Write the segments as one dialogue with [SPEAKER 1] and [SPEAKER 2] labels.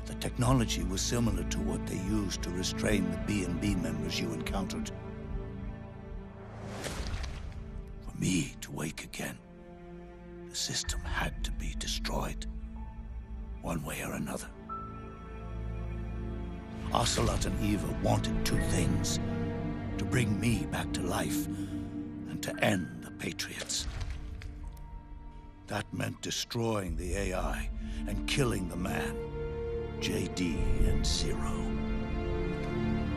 [SPEAKER 1] The technology was similar to what they used to restrain the B&B members you encountered. For me to wake again, the system had to be destroyed, one way or another. Ocelot and Eva wanted two things: to bring me back to life and to end the Patriots. That meant destroying the AI and killing the man, JD and Zero.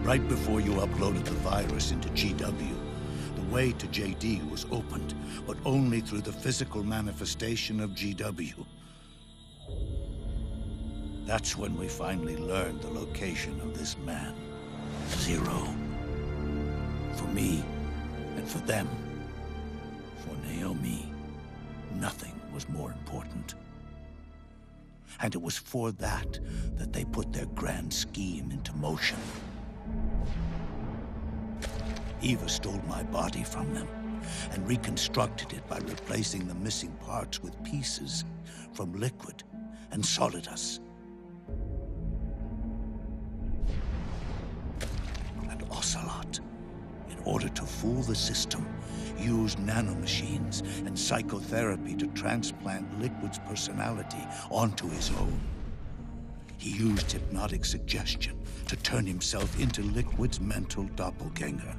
[SPEAKER 1] Right before you uploaded the virus into GW, the way to JD was opened, but only through the physical manifestation of GW. That's when we finally learned the location of this man, Zero. For me, and for them, for Naomi, nothing was more important. And it was for that they put their grand scheme into motion. Eva stole my body from them and reconstructed it by replacing the missing parts with pieces from Liquid and Solidus. And Ocelot, in order to fool the system, used nanomachines and psychotherapy to transplant Liquid's personality onto his own. He used hypnotic suggestion to turn himself into Liquid's mental doppelganger.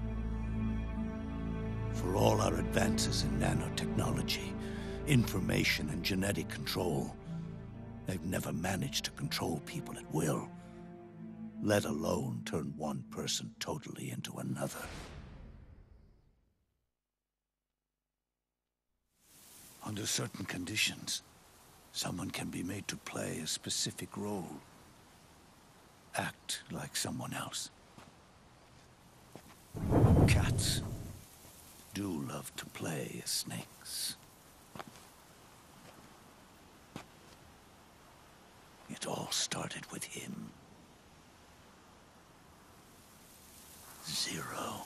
[SPEAKER 1] For all our advances in nanotechnology, information and genetic control, they've never managed to control people at will, let alone turn one person totally into another. Under certain conditions, someone can be made to play a specific role. Act like someone else. Cats do love to play as snakes. It all started with him. Zero.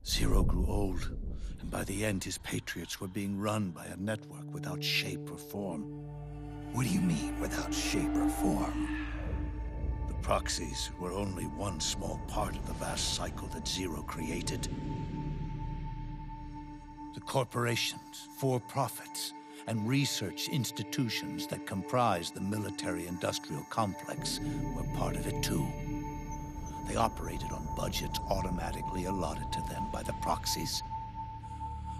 [SPEAKER 1] Zero grew old, and by the end his Patriots were being run by a network without shape or form.
[SPEAKER 2] What do you mean, without shape or form?
[SPEAKER 1] The proxies were only one small part of the vast cycle that Zero created. The corporations, for-profits, and research institutions that comprise the military-industrial complex were part of it too. They operated on budgets automatically allotted to them by the proxies.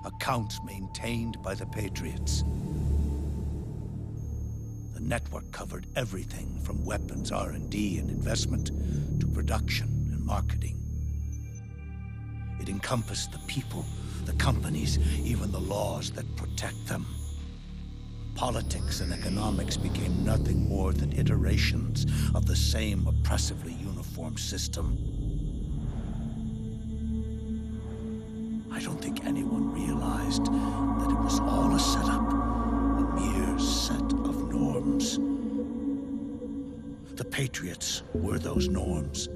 [SPEAKER 1] Accounts maintained by the Patriots. The network covered everything from weapons R&D and investment to production and marketing. It encompassed the people, the companies, even the laws that protect them. Politics and economics became nothing more than iterations of the same oppressively uniform system. I don't think anyone realized that it was all a setup, a mere set of norms. The Patriots were those norms,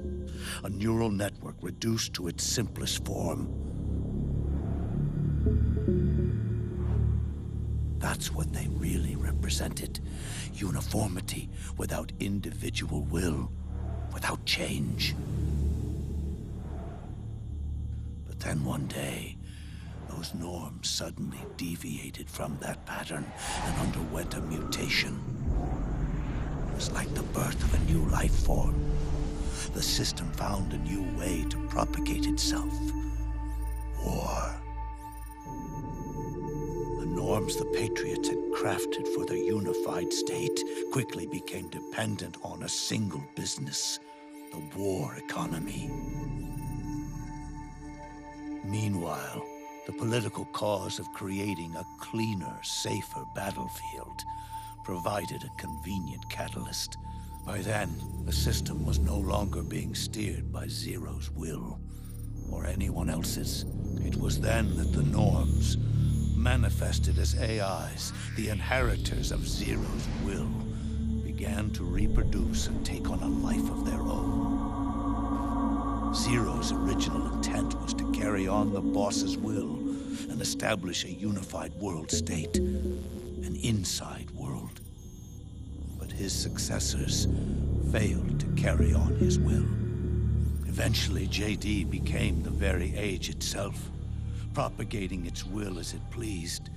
[SPEAKER 1] a neural network reduced to its simplest form. That's what they really represented. Uniformity without individual will, without change. But then one day, those norms suddenly deviated from that pattern and underwent a mutation. It was like the birth of a new life form. The system found a new way to propagate itself. War. Norms the Patriots had crafted for their unified state quickly became dependent on a single business, the war economy. Meanwhile, the political cause of creating a cleaner, safer battlefield provided a convenient catalyst. By then, the system was no longer being steered by Zero's will, or anyone else's. It was then that the norms, manifested as AIs, the inheritors of Zero's will, began began to reproduce and take on a life of their own. Zero's original intent was to carry on the boss's will and establish a unified world state, an inside world. But his successors failed to carry on his will. Eventually, JD became the very age itself, propagating its will as it pleased,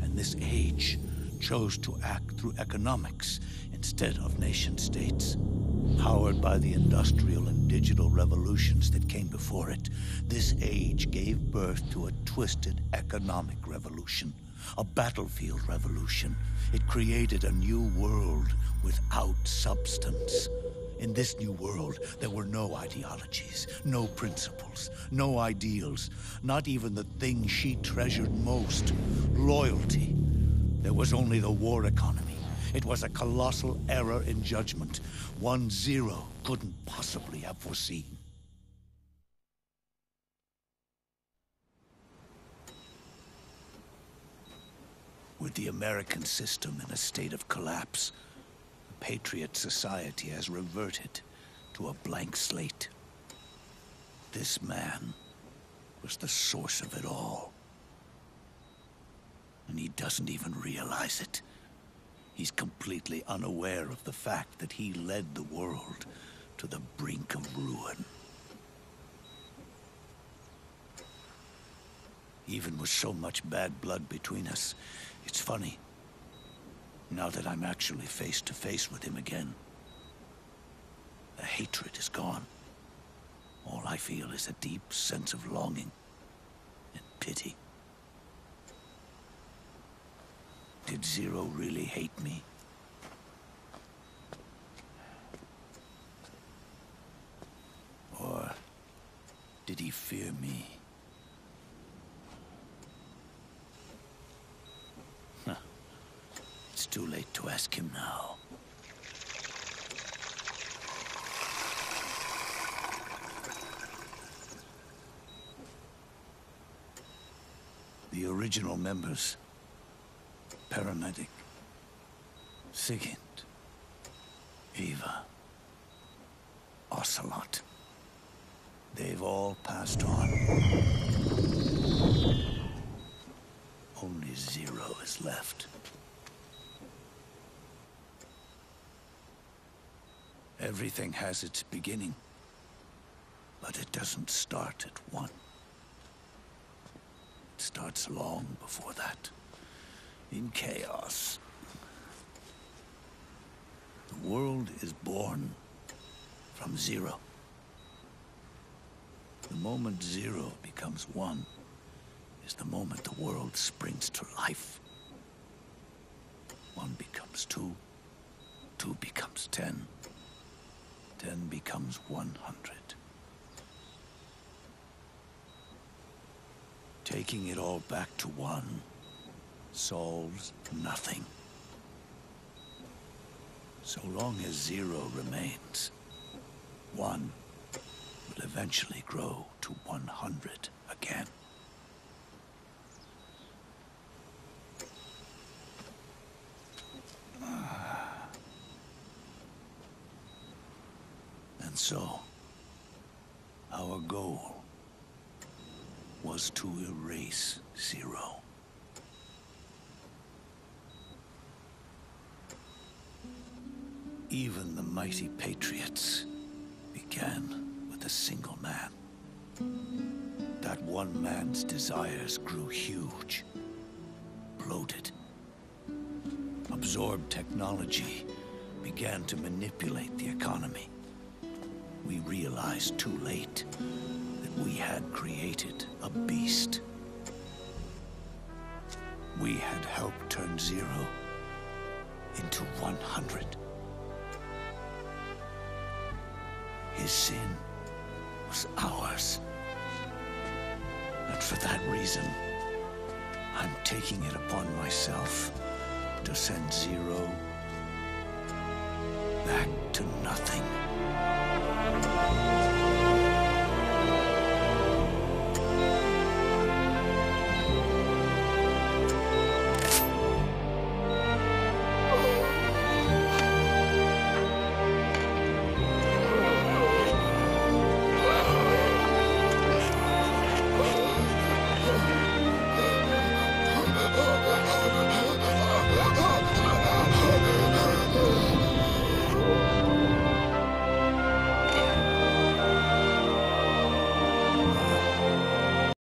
[SPEAKER 1] and this age chose to act through economics instead of nation-states. Powered by the industrial and digital revolutions that came before it, this age gave birth to a twisted economic revolution, a battlefield revolution. It created a new world without substance. In this new world, there were no ideologies, no principles, no ideals, not even the thing she treasured most, loyalty. There was only the war economy. It was a colossal error in judgment, one Zero couldn't possibly have foreseen. With the American system in a state of collapse, the Patriot Society has reverted to a blank slate. This man was the source of it all. And he doesn't even realize it. He's completely unaware of the fact that he led the world to the brink of ruin. Even with so much bad blood between us, it's funny. Now that I'm actually face to face with him again, the hatred is gone. All I feel is a deep sense of longing and pity. Did Zero really hate me? Or did he fear me? It's too late to ask him now. The original members, Paramedic, Sigint, Eva, Ocelot. They've all passed on. Only Zero is left. Everything has its beginning, but it doesn't start at one. It starts long before that. In chaos. The world is born from Zero. The moment Zero becomes one is the moment the world springs to life. 1 becomes 2, 2 becomes 10, 10 becomes 100. Taking it all back to 1 solves nothing. So long as Zero remains, 1 will eventually grow to 100 again. And so, our goal was to erase Zero. Even the mighty Patriots began with a single man. That one man's desires grew huge, bloated. Absorbed technology began to manipulate the economy. We realized too late that we had created a beast. We had helped turn Zero into 100. His sin was ours. And for that reason, I'm taking it upon myself to send Zero